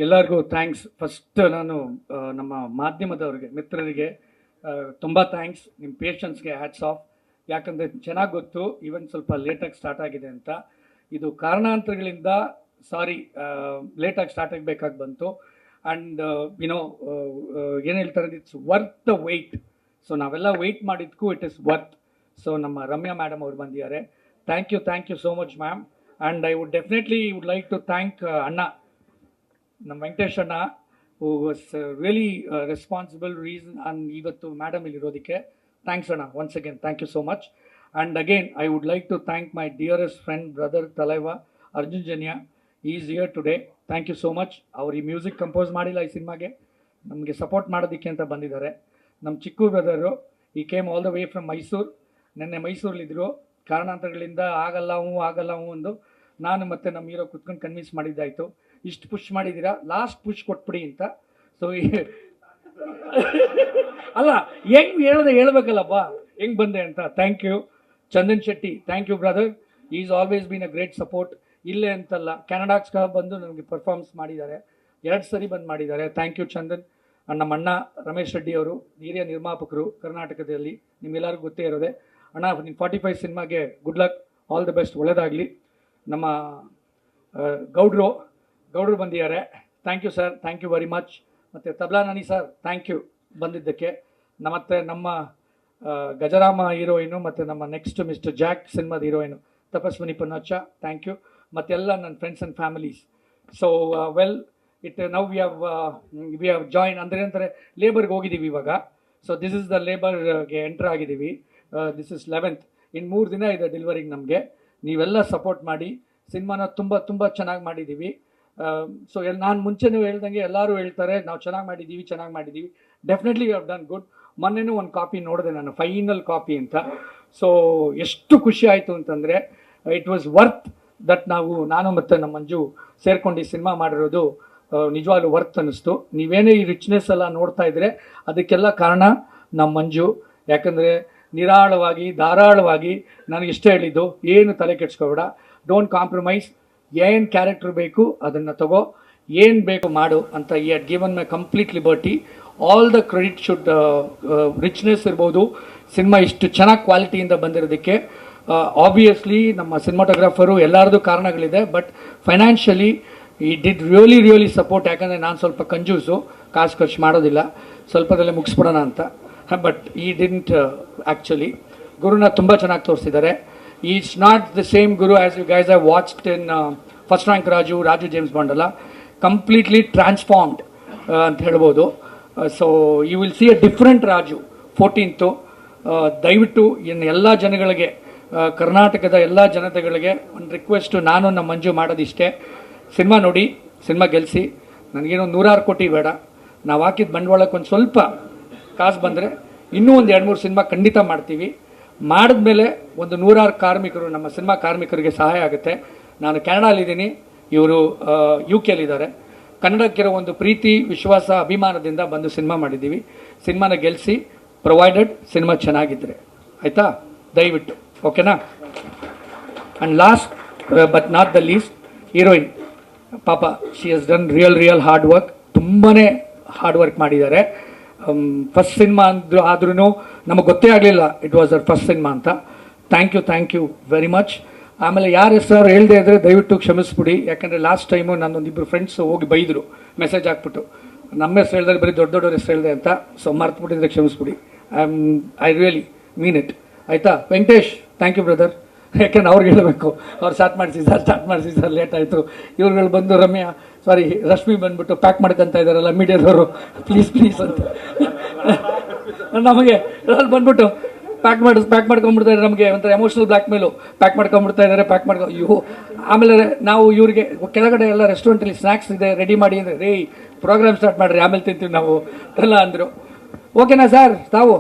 ಎಲ್ಲರಿಗೂ thanks. First ನಾನು ನಮ್ಮ ಮಾಧ್ಯಮದವ್ರಿಗೆ ಮಿತ್ರರಿಗೆ ತುಂಬ ಥ್ಯಾಂಕ್ಸ್. ನಿಮ್ಮ ಪೇಷನ್ಸ್ಗೆ ಹ್ಯಾಟ್ಸ್ ಆಫ್. ಯಾಕಂದರೆ ಚೆನ್ನಾಗಿ ಗೊತ್ತು ಈವೆಂಟ್ ಸ್ವಲ್ಪ ಲೇಟಾಗಿ ಸ್ಟಾರ್ಟ್ ಆಗಿದೆ ಅಂತ. ಇದು ಕಾರಣಾಂತರಗಳಿಂದ ಸಾರಿ, ಲೇಟಾಗಿ ಸ್ಟಾರ್ಟ್ ಆಗಬೇಕಾಗಿ ಬಂತು. ಆ್ಯಂಡ್ ಯುನೋ ಏನು ಹೇಳ್ತಾರೆ, it's worth the wait. So ನಾವೆಲ್ಲ ವೆಯ್ಟ್ ಮಾಡಿದ್ದಕ್ಕೂ ಇಟ್ ಇಸ್ ವರ್ತ್. ಸೊ ನಮ್ಮ ರಮ್ಯಾ ಮೇಡಮ್ ಅವ್ರು ಬಂದಿದ್ದಾರೆ. Thank you so much ma'am. And I would definitely would like to thank ಅಣ್ಣ, ನಮ್ಮ ವೆಂಕಟೇಶ್ ಅಣ್ಣ, who was really responsible reason and ಇವತ್ತು ಮೇಡಮ್ ಇಲ್ಲಿರೋದಕ್ಕೆ. ಥ್ಯಾಂಕ್ಸ್ ಅಣ್ಣ, once again thank you so much. And again I would like to thank my dearest friend brother Thalaiva Arjun Janya. Is here today. Thank you so much. ಅವ್ರು ಈ music compose ಮಾಡಿಲ್ಲ ಈ ಸಿನಿಮಾಗೆ, ನಮಗೆ support ಮಾಡೋದಕ್ಕೆ ಅಂತ ಬಂದಿದ್ದಾರೆ. ನಮ್ಮ ಚಿಕ್ಕು ಬ್ರದರು ಈ came all the way from Mysuru. ನೆನ್ನೆ ಮೈಸೂರಲ್ಲಿದ್ದರು, ಕಾರಣಾಂತರಗಳಿಂದ ಆಗಲ್ಲ ಹ್ಞೂ ಅಂದು ನಾನು ಮತ್ತು ನಮ್ಮ ಹೀರೋ ಕುತ್ಕೊಂಡು ಕನ್ವಿನ್ಸ್ ಮಾಡಿದ್ದಾಯಿತು. ಇಷ್ಟು ಪುಷ್ ಮಾಡಿದ್ದೀರಾ, ಲಾಸ್ಟ್ ಪುಷ್ ಕೊಟ್ಬಿಡಿ ಅಂತ. ಸೊ ಅಲ್ಲ, ಹೆಂಗೆ ಹೇಳ್ಬೇಕಲ್ಲಪ್ಪ, ಹೆಂಗೆ ಬಂದೆ ಅಂತ. Thank you Chandan Shetty. Thank you brother. Is always been a great support. ಇಲ್ಲೇ ಅಂತಲ್ಲ, ಕೆನಡಾಕ್ಕೆ ಬಂದು ನನಗೆ ಪರ್ಫಾರ್ಮೆನ್ಸ್ ಮಾಡಿದ್ದಾರೆ, 2 ಸರಿ ಬಂದು ಮಾಡಿದ್ದಾರೆ. Thank you Chandan. ನಮ್ಮ ಅಣ್ಣ ರಮೇಶ್ ರೆಡ್ಡಿ ಅವರು ಹಿರಿಯ ನಿರ್ಮಾಪಕರು ಕರ್ನಾಟಕದಲ್ಲಿ, ನಿಮ್ಗೆಲ್ಲರಿಗೂ ಗೊತ್ತೇ ಇರೋದೆ. ಅಣ್ಣ, ನಿಮ್ಮ 45 ಸಿನಿಮಾಗೆ good luck, all the best, ಒಳ್ಳೆಯದಾಗಲಿ. ನಮ್ಮ ಗೌಡ್ರು ಬಂದಿದ್ದಾರೆ. Thank you sir, thank you very much. ಮತ್ತು Tabla Nani sir, thank you ಬಂದಿದ್ದಕ್ಕೆ. ಮತ್ತು ನಮ್ಮ ಗಜರಾಮ ಹೀರೋಯಿನು ಮತ್ತು ನಮ್ಮ ನೆಕ್ಸ್ಟ್ ಮಿಸ್ಟರ್ ಜಾಕ್ ಸಿನಿಮಾದ heroine Tapaswini Poonacha, thank you. ಮತ್ತೆಲ್ಲ ನನ್ನ friends and families. So well, now we have join ಅಂತಾರೆ ಲೇಬರ್ಗೆ ಹೋಗಿದ್ದೀವಿ ಇವಾಗ. ಸೊ ದಿಸ್ ಇಸ್ ದ ಲೇಬರ್ಗೆ ಎಂಟ್ರ್ ಆಗಿದ್ದೀವಿ. This is 11th. ಇನ್ನು 3 ದಿನ ಇದೆ ಡೆಲಿವರಿಗೆ ನಮಗೆ. ನೀವೆಲ್ಲ ಸಪೋರ್ಟ್ ಮಾಡಿ. ಸಿನಿಮಾನ ತುಂಬ ಚೆನ್ನಾಗಿ ಮಾಡಿದ್ದೀವಿ. ಸೊ ನಾನು ಮುಂಚೆನೂ ಹೇಳ್ದಂಗೆ ಎಲ್ಲರೂ ಹೇಳ್ತಾರೆ ನಾವು ಚೆನ್ನಾಗಿ ಮಾಡಿದ್ದೀವಿ. Definitely you have done good. ಮೊನ್ನೆನೂ ಒಂದು ಕಾಪಿ ನೋಡಿದೆ ನಾನು, ಫೈನಲ್ ಕಾಪಿ ಅಂತ. ಸೊ ಎಷ್ಟು ಖುಷಿ ಆಯಿತು ಅಂತಂದರೆ, ಇಟ್ ವಾಸ್ ವರ್ತ್ ದಟ್. ನಾನು ಮತ್ತು ನಮ್ಮ ಮಂಜು ಸೇರ್ಕೊಂಡು ಈ ಸಿನಿಮಾ ಮಾಡಿರೋದು ನಿಜವಾಗ್ಲೂ ವರ್ತ್ ಅನ್ನಿಸ್ತು. ನೀವೇನೇ ಈ ರಿಚ್ನೆಸ್ ಎಲ್ಲ ನೋಡ್ತಾ ಇದ್ರೆ ಅದಕ್ಕೆಲ್ಲ ಕಾರಣ ನಮ್ಮ ಮಂಜು. ಯಾಕಂದರೆ ನಿರಾಳವಾಗಿ ಧಾರಾಳವಾಗಿ ನನಗಿಷ್ಟೇ ಹೇಳಿದ್ದು, ಏನು ತಲೆ ಕೆಡ್ಸ್ಕೊಬೇಡ, ಡೋಂಟ್ ಕಾಂಪ್ರಮೈಸ್. ಏನು ಕ್ಯಾರೆಕ್ಟರ್ ಬೇಕು ಅದನ್ನು ತಗೋ, ಏನು ಬೇಕು ಮಾಡು ಅಂತ. He had given my complete liberty. All the credit should, richness ಇರ್ಬೋದು, ಸಿನಿಮಾ ಇಷ್ಟು ಚೆನ್ನಾಗಿ ಕ್ವಾಲಿಟಿಯಿಂದ ಬಂದಿರೋದಕ್ಕೆ. ಆಬ್ವಿಯಸ್ಲಿ ನಮ್ಮ ಸಿನಿಮಾಟೋಗ್ರಾಫರು ಎಲ್ಲರದ್ದು ಕಾರಣಗಳಿದೆ, ಬಟ್ ಫೈನಾನ್ಷಿಯಲಿ ಈ ಡಿಡ್ ರಿಯಲಿ ಸಪೋರ್ಟ್. ಯಾಕಂದರೆ ನಾನು ಸ್ವಲ್ಪ ಕಂಜೂಸು, ಕಾಸು ಖರ್ಚು ಮಾಡೋದಿಲ್ಲ, ಸ್ವಲ್ಪದಲ್ಲೇ ಮುಗಿಸ್ಬಿಡೋಣ ಅಂತ. ಬಟ್ ಈ ಡಿಂಟ್ ಆ್ಯಕ್ಚುಲಿ. ಗುರುನ ತುಂಬ ಚೆನ್ನಾಗಿ ತೋರಿಸಿದ್ದಾರೆ. Is not the same guru as you guys have watched in first rank Raju James Bond ಅಲ್ಲ, ಕಂಪ್ಲೀಟ್ಲಿ ಟ್ರಾನ್ಸ್ಫಾರ್ಮ್ಡ್ ಅಂತ ಹೇಳ್ಬೋದು. So you will see a different Raju 14th. ದಯವಿಟ್ಟು ಇನ್ನು ಎಲ್ಲ ಜನಗಳಿಗೆ, ಕರ್ನಾಟಕದ ಎಲ್ಲ ಜನತೆಗಳಿಗೆ ಒಂದು ರಿಕ್ವೆಸ್ಟು, ನಾನು ನಮ್ಮ ಮಂಜು ಮಾಡೋದಿಷ್ಟೇ. ಸಿನಿಮಾ ನೋಡಿ, ಸಿನಿಮಾ ಗೆಲ್ಲಿಸಿ. ನನಗೇನೋ 100 ಕೋಟಿ ಬೇಡ. ನಾವು ಹಾಕಿದ ಬಂಡವಾಳಕ್ಕೆ ಒಂದು ಸ್ವಲ್ಪ ಕಾಸು ಬಂದರೆ ಇನ್ನೂ ಒಂದು 2-3 ಸಿನಿಮಾ ಖಂಡಿತ ಮಾಡ್ತೀವಿ. ಮಾಡಿದ್ಮೇಲೆ ಒಂದು 100 ಕಾರ್ಮಿಕರು, ನಮ್ಮ ಸಿನಿಮಾ ಕಾರ್ಮಿಕರಿಗೆ ಸಹಾಯ ಆಗುತ್ತೆ. ನಾನು ಕೆನಡಾಲಿದ್ದೀನಿ, ಇವರು UK ಯಲ್ಲಿದ್ದಾರೆ. ಕನ್ನಡಕ್ಕಿರೋ ಒಂದು ಪ್ರೀತಿ, ವಿಶ್ವಾಸ, ಅಭಿಮಾನದಿಂದ ಬಂದು ಸಿನಿಮಾ ಮಾಡಿದ್ದೀವಿ. ಸಿನಿಮಾನ ಗೆಲ್ಲಿಸಿ, ಪ್ರೊವೈಡೆಡ್ ಸಿನಿಮಾ ಚೆನ್ನಾಗಿದ್ದರೆ ಆಯಿತಾ, ದಯವಿಟ್ಟು. ಓಕೆನಾ? And last but not the least, heroine ಪಾಪ, she has done real hard work. ತುಂಬಾ ಹಾರ್ಡ್ ವರ್ಕ್ ಮಾಡಿದ್ದಾರೆ. ಫಸ್ಟ್ ಸಿನಿಮಾ ಆದ್ರೂ ನಮಗೆ ಗೊತ್ತೇ ಆಗಲಿಲ್ಲ it was our first cinema ಅಂತ. Thank you very much. ಆಮೇಲೆ ಯಾರ ಹೆಸರು ಹೇಳ್ದೆ ಇದ್ದರೆ ದಯವಿಟ್ಟು ಕ್ಷಮಿಸ್ಬಿಡಿ. ಯಾಕಂದರೆ ಲಾಸ್ಟ್ ಟೈಮು ನನ್ನೊಂದಿಬ್ಬರು ಫ್ರೆಂಡ್ಸ್ ಹೋಗಿ ಬೈದರು, ಮೆಸೇಜ್ ಹಾಕ್ಬಿಟ್ಟು ನಮ್ಮ ಹೆಸರು ಹೇಳಿದ್ರೆ ಬರೀ ದೊಡ್ಡವ್ರ ಹೆಸರು ಹೇಳಿದೆ ಅಂತ. ಸೊ ಮರ್ತುಬಿಟ್ಟಿದ್ರೆ ಕ್ಷಮಿಸ್ಬಿಡಿ. I really mean it. ಆಯಿತಾ? Venkatesh, thank you brother. ಯಾಕೆಂದ್ರೆ ಅವ್ರಿಗೆ ಹೇಳಬೇಕು, ಅವ್ರು ಸ್ಟಾರ್ಟ್ ಮಾಡಿಸಿ ಸರ್ ಲೇಟ್ ಆಯಿತು. ಇವ್ರುಗಳು ಬಂದು ರಶ್ಮಿ ಬಂದುಬಿಟ್ಟು ಪ್ಯಾಕ್ ಮಾಡ್ಕೊತ ಇದ್ದಾರಲ್ಲ ಮೀಡಿಯಾದವರು, ಪ್ಲೀಸ್ ಅಂತ ನಮಗೆ ಅಲ್ಲಿ ಬಂದ್ಬಿಟ್ಟು ಪ್ಯಾಕ್ ಮಾಡ್ಕೊಂಡ್ಬಿಡ್ತಾ ಇದ್ದಾರೆ. ನಮಗೆ ಒಂಥರ ಎಮೋಷನಲ್ ಬ್ಲ್ಯಾಕ್ ಮೇಲು. ಪ್ಯಾಕ್ ಮಾಡ್ಕೊಂಡ್ಬಿಡ್ತಾ ಇದ್ದಾರೆ, ಆಮೇಲೆ ನಾವು ಇವ್ರಿಗೆ ಕೆಳಗಡೆ ಎಲ್ಲ ರೆಸ್ಟೋರೆಂಟಲ್ಲಿ ಸ್ನ್ಯಾಕ್ಸ್ ಇದೆ ರೆಡಿ ಮಾಡಿ ಅಂದರೆ, ಪ್ರೋಗ್ರಾಮ್ ಸ್ಟಾರ್ಟ್ ಮಾಡಿರಿ, ಆಮೇಲೆ ತಿಂತೀವಿ ನಾವು ಎಲ್ಲ ಅಂದರು. ಓಕೆನಾ ಸರ್? ತಾವು